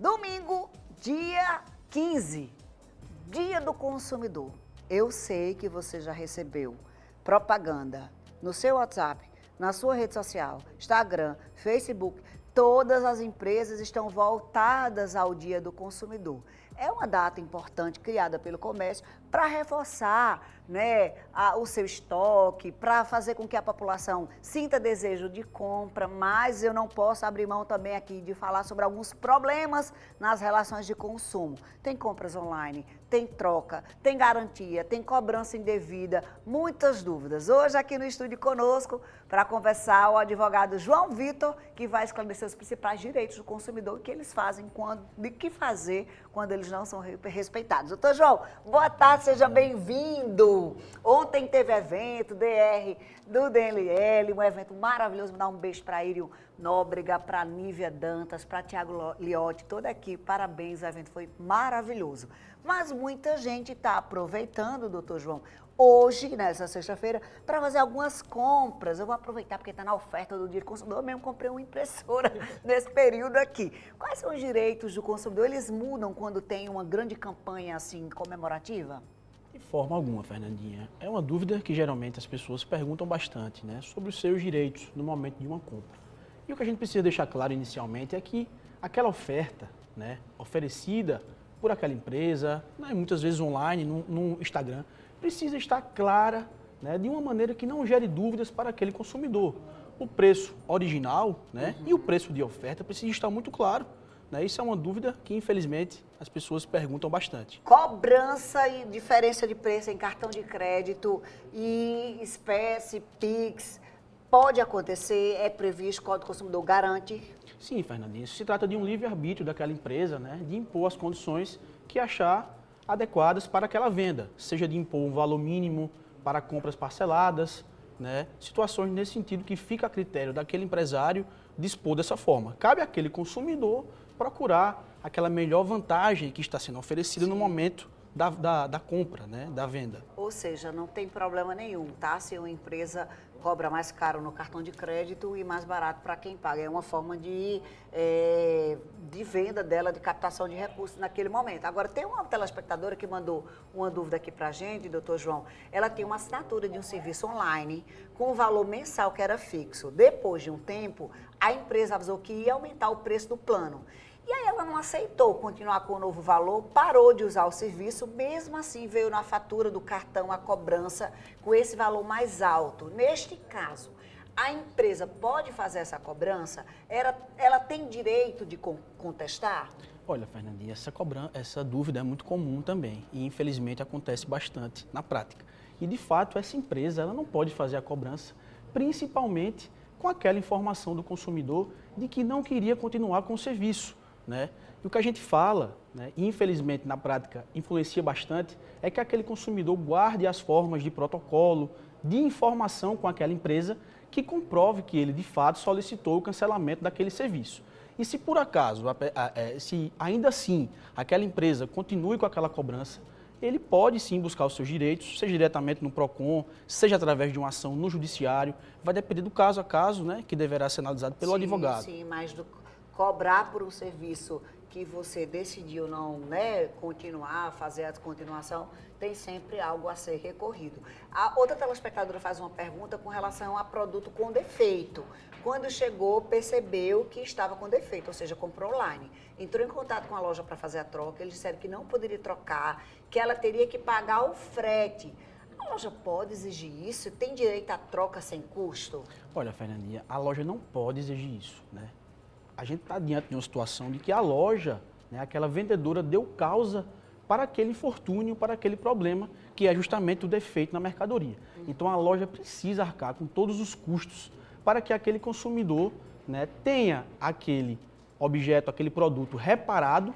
Domingo, dia 15, Dia do Consumidor. Eu sei que você já recebeu propaganda no seu WhatsApp, na sua rede social, Instagram, Facebook. Todas as empresas estão voltadas ao Dia do Consumidor. É uma data importante criada pelo comércio para reforçar, o seu estoque, para fazer com que a população sinta desejo de compra, mas eu não posso abrir mão também aqui de falar sobre alguns problemas nas relações de consumo. Tem compras online, tem troca, tem garantia, tem cobrança indevida, muitas dúvidas. Hoje aqui no estúdio conosco, para conversar, o advogado João Vitor, que vai esclarecer os principais direitos do consumidor e que eles fazem e que fazer quando eles não são respeitados. Doutor João, boa tarde, seja bem-vindo. Ontem teve evento, do DLL, um evento maravilhoso. Vou dar um beijo para Írio Nóbrega, para Nívia Dantas, para Tiago Liotti, toda aqui. Parabéns, o evento foi maravilhoso. Mas muita gente está aproveitando, doutor João, hoje, nessa sexta-feira, para fazer algumas compras. Eu vou aproveitar porque está na oferta do Dia do Consumidor. Eu mesmo comprei uma impressora nesse período aqui. Quais são os direitos do consumidor? Eles mudam quando tem uma grande campanha assim comemorativa? De forma alguma, Fernandinha. É uma dúvida que geralmente as pessoas perguntam bastante, sobre os seus direitos no momento de uma compra. E o que a gente precisa deixar claro inicialmente é que aquela oferta, oferecida por aquela empresa, muitas vezes online, no Instagram, precisa estar clara, de uma maneira que não gere dúvidas para aquele consumidor. O preço original, e o preço de oferta precisa estar muito claro. Isso é uma dúvida que, infelizmente, as pessoas perguntam bastante. Cobrança e diferença de preço em cartão de crédito e espécie, Pix, pode acontecer? É previsto, o Código do Consumidor garante? Sim, Fernandinho. Isso se trata de um livre-arbítrio daquela empresa, de impor as condições que achar adequadas para aquela venda, seja de impor um valor mínimo para compras parceladas, situações nesse sentido que fica a critério daquele empresário dispor dessa forma. Cabe àquele consumidor procurar aquela melhor vantagem que está sendo oferecida no momento da compra, da venda. Ou seja, não tem problema nenhum, tá? Se uma empresa cobra mais caro no cartão de crédito e mais barato para quem paga. É uma forma de venda dela, de captação de recursos naquele momento. Agora, tem uma telespectadora que mandou uma dúvida aqui para a gente, doutor João. Ela tem uma assinatura de um serviço online com um valor mensal que era fixo. Depois de um tempo, a empresa avisou que ia aumentar o preço do plano. E aí ela não aceitou continuar com o novo valor, parou de usar o serviço, mesmo assim veio na fatura do cartão a cobrança com esse valor mais alto. Neste caso, a empresa pode fazer essa cobrança? Ela tem direito de contestar? Olha, Fernandinha, essa dúvida é muito comum também e infelizmente acontece bastante na prática. E de fato essa empresa ela não pode fazer a cobrança, principalmente com aquela informação do consumidor de que não queria continuar com o serviço. E o que a gente fala, e infelizmente na prática influencia bastante, é que aquele consumidor guarde as formas de protocolo, de informação com aquela empresa que comprove que ele de fato solicitou o cancelamento daquele serviço. E se por acaso, se ainda assim aquela empresa continue com aquela cobrança, ele pode sim buscar os seus direitos, seja diretamente no PROCON, seja através de uma ação no judiciário, vai depender do caso a caso, que deverá ser analisado pelo advogado. Sim, mas cobrar por um serviço que você decidiu não continuar, fazer a continuação, tem sempre algo a ser recorrido. A outra telespectadora faz uma pergunta com relação a produto com defeito. Quando chegou, percebeu que estava com defeito, ou seja, comprou online. Entrou em contato com a loja para fazer a troca, eles disseram que não poderia trocar, que ela teria que pagar o frete. A loja pode exigir isso? Tem direito à troca sem custo? Olha, Fernandinha, a loja não pode exigir isso, A gente está diante de uma situação de que a loja, aquela vendedora, deu causa para aquele infortúnio, para aquele problema, que é justamente o defeito na mercadoria. Então, a loja precisa arcar com todos os custos para que aquele consumidor tenha aquele objeto, aquele produto reparado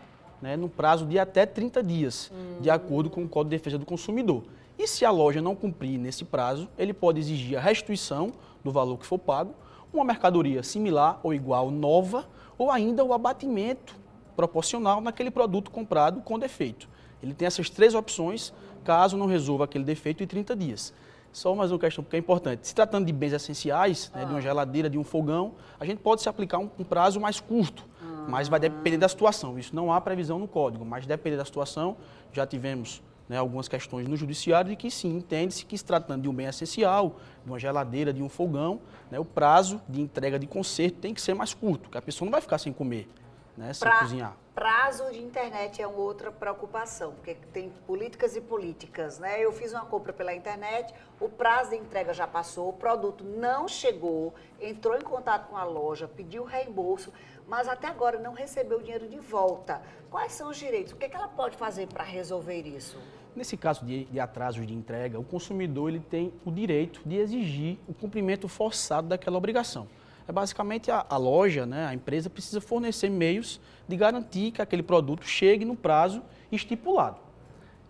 no prazo de até 30 dias, de acordo com o Código de Defesa do Consumidor. E se a loja não cumprir nesse prazo, ele pode exigir a restituição do valor que for pago, uma mercadoria similar ou igual nova, ou ainda o abatimento proporcional naquele produto comprado com defeito. Ele tem essas três opções, caso não resolva aquele defeito em 30 dias. Só mais uma questão que é importante. Se tratando de bens essenciais, de uma geladeira, de um fogão, a gente pode se aplicar um prazo mais curto, Mas vai depender da situação. Isso não há previsão no código, mas depender da situação, já tivemos, né, algumas questões no judiciário de que sim, entende-se que se tratando de um bem essencial, de uma geladeira, de um fogão, né, o prazo de entrega de conserto tem que ser mais curto, porque a pessoa não vai ficar sem comer, né, sem cozinhar. Prazo de internet é uma outra preocupação, porque tem políticas e políticas, né? Eu fiz uma compra pela internet, o prazo de entrega já passou, o produto não chegou, entrou em contato com a loja, pediu reembolso, mas até agora não recebeu o dinheiro de volta. Quais são os direitos? O que ela pode fazer para resolver isso? Nesse caso de atrasos de entrega, o consumidor ele tem o direito de exigir o cumprimento forçado daquela obrigação. É basicamente a loja, né, a empresa precisa fornecer meios de garantir que aquele produto chegue no prazo estipulado.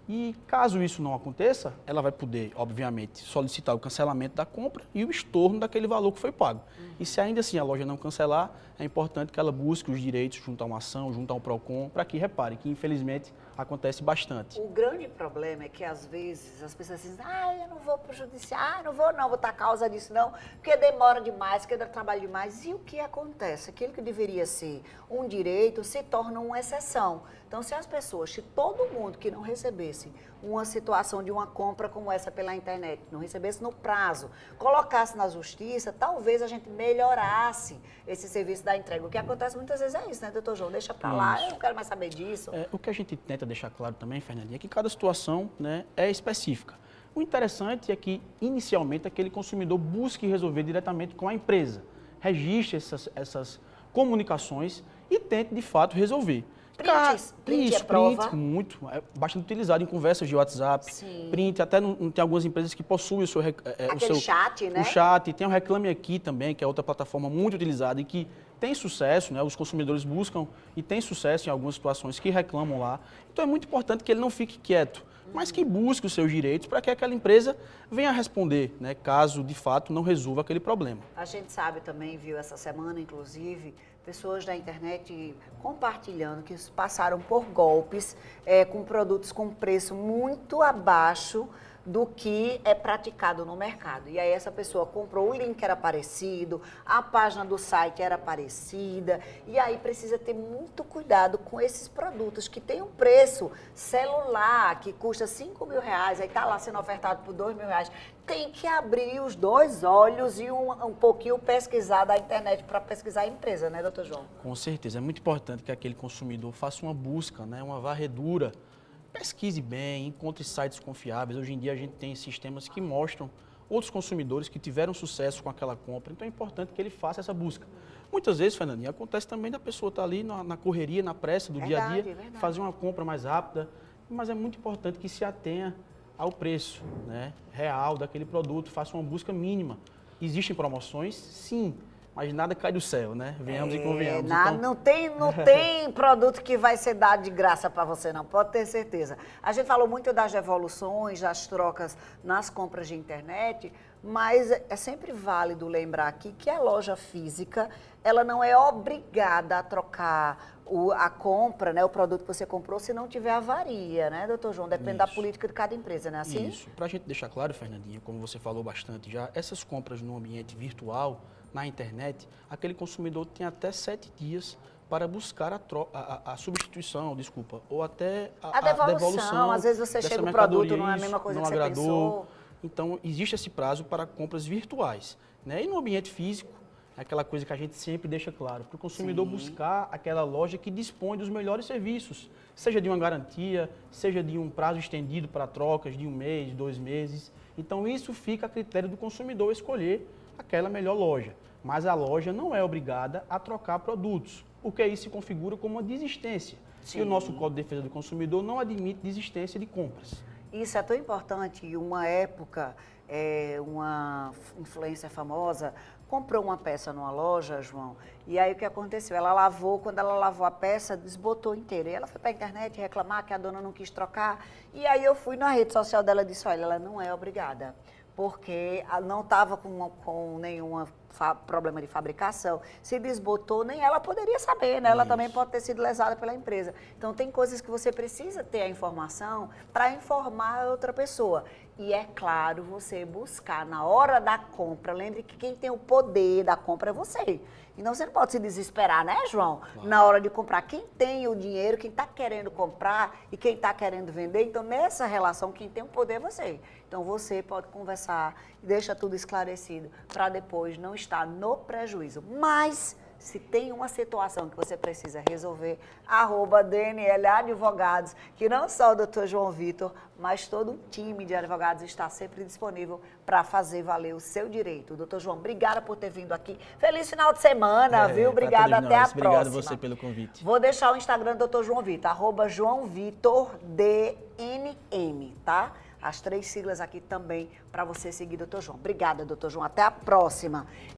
E caso isso não aconteça, ela vai poder, obviamente, solicitar o cancelamento da compra e o estorno daquele valor que foi pago. E se ainda assim a loja não cancelar, é importante que ela busque os direitos junto a uma ação, junto a um PROCON, para que repare que infelizmente acontece bastante. O grande problema é que às vezes as pessoas dizem, eu não vou para o judiciário, não vou botar causa disso não, porque demora demais, porque dá trabalho demais. E o que acontece? Aquilo que deveria ser um direito se torna uma exceção. Então, se as pessoas, se todo mundo que não recebesse uma situação de uma compra como essa pela internet, não recebesse no prazo, colocasse na justiça, talvez a gente melhorasse esse serviço da entrega. O que acontece muitas vezes é isso, né, doutor João? Deixa para lá, eu não quero mais saber disso. O que a gente tenta deixar claro também, Fernandinha, é que cada situação, né, é específica. O interessante é que, inicialmente, aquele consumidor busque resolver diretamente com a empresa, registre essas comunicações e tente, de fato, resolver. Print é prova? Muito, é bastante utilizado em conversas de WhatsApp. Sim. Print, até tem algumas empresas que possuem o seu... Aquele chat, né? O chat, tem o Reclame Aqui também, que é outra plataforma muito utilizada e que tem sucesso, né? Os consumidores buscam e tem sucesso em algumas situações que reclamam lá. Então é muito importante que ele não fique quieto, mas que busque os seus direitos para que aquela empresa venha a responder, né? Caso de fato não resolva aquele problema. A gente sabe também, viu, essa semana, inclusive, pessoas da internet compartilhando que passaram por golpes com produtos com preço muito abaixo do que é praticado no mercado. E aí essa pessoa comprou, o link era parecido, a página do site era parecida, e aí precisa ter muito cuidado com esses produtos que tem um preço celular que custa R$5.000, aí está lá sendo ofertado por R$2.000. Tem que abrir os dois olhos e um pouquinho pesquisar da internet para pesquisar a empresa, né, doutor João? Com certeza, é muito importante que aquele consumidor faça uma busca, né, uma varredura, pesquise bem, encontre sites confiáveis. Hoje em dia a gente tem sistemas que mostram outros consumidores que tiveram sucesso com aquela compra, então é importante que ele faça essa busca. Muitas vezes, Fernandinha, acontece também da pessoa estar ali na correria, na pressa do dia a dia, fazer uma compra mais rápida, mas é muito importante que se atenha ao preço, né, real daquele produto, faça uma busca mínima. Existem promoções? Sim. Mas nada cai do céu, né? Venhamos e convenhamos. Então... não tem produto que vai ser dado de graça para você, não. Pode ter certeza. A gente falou muito das devoluções, das trocas nas compras de internet, mas é sempre válido lembrar aqui que a loja física, ela não é obrigada a trocar a compra, né, o produto que você comprou, se não tiver avaria, né, doutor João? Depende da política de cada empresa, né? Assim? Isso. Para a gente deixar claro, Fernandinha, como você falou bastante já, essas compras no ambiente virtual, na internet, aquele consumidor tem até 7 dias para buscar a substituição, desculpa, ou até a devolução. Às vezes você chega o produto, não é a mesma coisa que você pensou. Então, existe esse prazo para compras virtuais, né? E no ambiente físico, é aquela coisa que a gente sempre deixa claro, para o consumidor buscar aquela loja que dispõe dos melhores serviços, seja de uma garantia, seja de um prazo estendido para trocas de 1 mês, 2 meses. Então, isso fica a critério do consumidor escolher aquela melhor loja. Mas a loja não é obrigada a trocar produtos, porque isso se configura como uma desistência. Sim. E o nosso Código de Defesa do Consumidor não admite desistência de compras. Isso é tão importante. Em uma época, uma influencer famosa comprou uma peça numa loja, João, e aí o que aconteceu? Ela lavou, quando ela lavou a peça, desbotou inteira. E ela foi para a internet reclamar que a dona não quis trocar. E aí eu fui na rede social dela e disse, olha, ela não é obrigada, porque não estava com nenhuma problema de fabricação, se desbotou, nem ela poderia saber, né? Ela também pode ter sido lesada pela empresa. Então, tem coisas que você precisa ter a informação para informar a outra pessoa. E é claro, você buscar na hora da compra, lembre que quem tem o poder da compra é você. Então, você não pode se desesperar, né, João? Claro. Na hora de comprar. Quem tem o dinheiro, quem está querendo comprar e quem está querendo vender, então, nessa relação, quem tem o poder é você. Então, você pode conversar e deixa tudo esclarecido para depois não estar no prejuízo. Mas, se tem uma situação que você precisa resolver, @DNL Advogados, que não só o Dr. João Vitor, mas todo o time de advogados está sempre disponível para fazer valer o seu direito. Dr. João, obrigada por ter vindo aqui. Feliz final de semana, viu? Obrigada, até a próxima. Obrigado você pelo convite. Vou deixar o Instagram do Dr. João Vitor, @JoãoVitorDNM, tá? As 3 siglas aqui também para você seguir, Dr. João. Obrigada, Dr. João. Até a próxima.